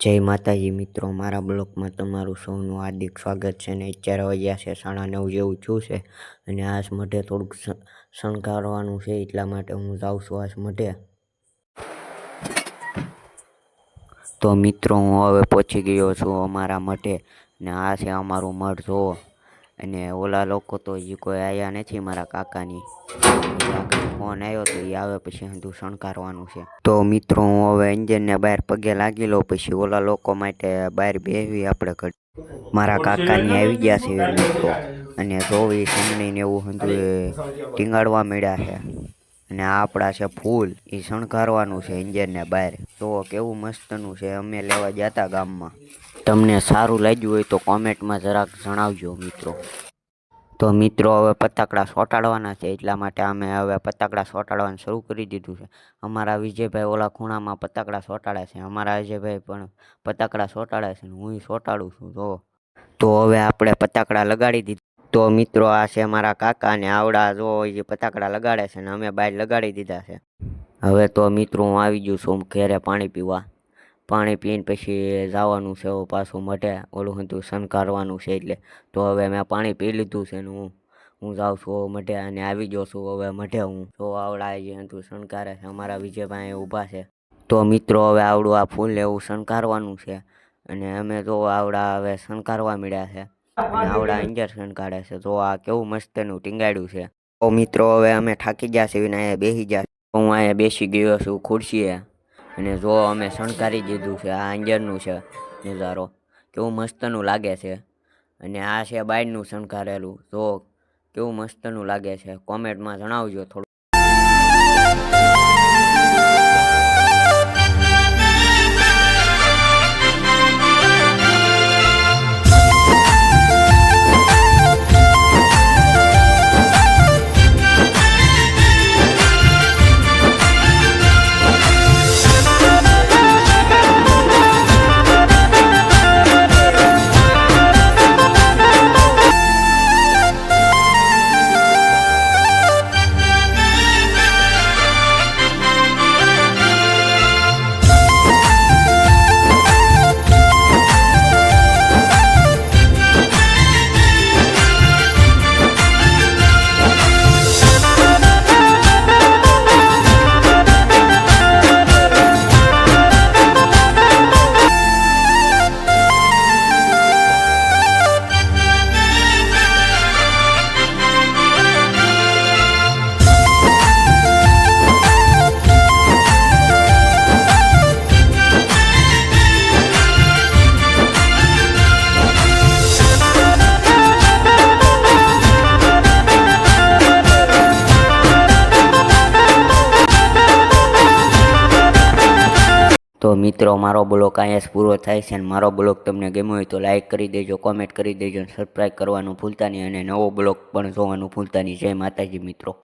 જય માતાજી મિત્રો, મારા બ્લોગમાં તમારું સૌનું હાર્દિક સ્વાગત છે. ને અત્યારે વાગ્યા છે 9:30 જેવું થયું છે અને આજ મઢે થોડુંક શણગારવાનું છે, એટલા માટે હું જાઉં છું આજ મઢે. તો મિત્રો હું હવે પહોંચી ગયો છું અમારા મઢે ને આ છે અમારું મઢ જોવો. અને ઓલા લોકો તો હજી કોઈ આવ્યા નથી, મારા કાકાની ફોન આવ્યો તો એ આવે પછી બધું શણગારવાનું છે. તો મિત્રો હું હવે એન્જિનને બહાર પગે લાગી લો, પછી ઓલા લોકો માટે બહાર બેસવી આપણે ઘડી. મારા કાકાની આવી ગયા છે મિત્રો, અને જોવી સમણીને એવું બધું ટીંગાડવા મળ્યા છે. અને આ આપણા છે ફૂલ, એ શણગારવાનું છે એન્જિનને બહાર. તો કેવું મસ્તનું છે, અમે લેવા ગયા હતા ગામમાં. તમને સારું લાગ્યું હોય તો કોમેન્ટમાં જરાક જણાવજો મિત્રો. તો મિત્રો હવે ફટાકડા ચોંટાડવાના છે, એટલા માટે અમે હવે ફટાકડા ચોંટાડવાનું શરૂ કરી દીધું છે. અમારા વિજયભાઈ ઓલા ખૂણામાં ફટાકડા ચોંટાડે છે, અમારા અજયભાઈ પણ ફટાકડા ચોંટાડે છે, હું ચોંટાડું છું. તો હવે આપણે ફટાકડા લગાડી દીધા. તો મિત્રો આ છે મારા કાકા ને આવડા જો એ ફટાકડા લગાડે છે ને અમે બહાર લગાડી દીધા છે. હવે તો મિત્રો હું આવી ગયું છું ઘરે પાણી પીવા. પાણી પીને પછી જવાનું છે પાછું મઢે, ઓલું હતું શણગારવાનું છે એટલે. તો હવે મેં પાણી પી લીધું છે ને હું જાઉં છું મઢે અને આવી ગયો છું હવે મઢે. હું તો આવડા જે હતું શણગારે છે, અમારા વિજયભાઈ ઊભા છે. તો મિત્રો હવે આવડું આ ફૂલ એવું શણગારવાનું છે અને અમે તો આવડા હવે શણગારવા મળ્યા છે અને આવડા ઇન્જેક્શન કાઢે છે. તો આ કેવું મસ્તનું ટીંગાડ્યું છે. તો મિત્રો હવે અમે થાકી ગયા છીએ ને અહીંયા બેસી ગયા. હું અહીંયા બેસી ગયો છું ખુરશીએ અને જો અમે શણગારી દીધું છે. આ અંજરનું છે નજારો, કેવું મસ્તનું લાગે છે. અને આ છે બાયનું શણગારેલું, જો કેવું મસ્તનું લાગે છે. કોમેન્ટમાં જણાવજો થોડું. તો મિત્રો મારો બ્લોગ અહીંયા જ પૂરો થાય છે, અને મારો બ્લોગ તમને ગમ્યો હોય તો લાઇક કરી દેજો, કોમેન્ટ કરી દેજો, અને સબસ્ક્રાઈબ કરવાનું ભૂલતા નહીં, અને નવો બ્લોગ પણ જોવાનું ભૂલતા નહીં. જય માતાજી મિત્રો.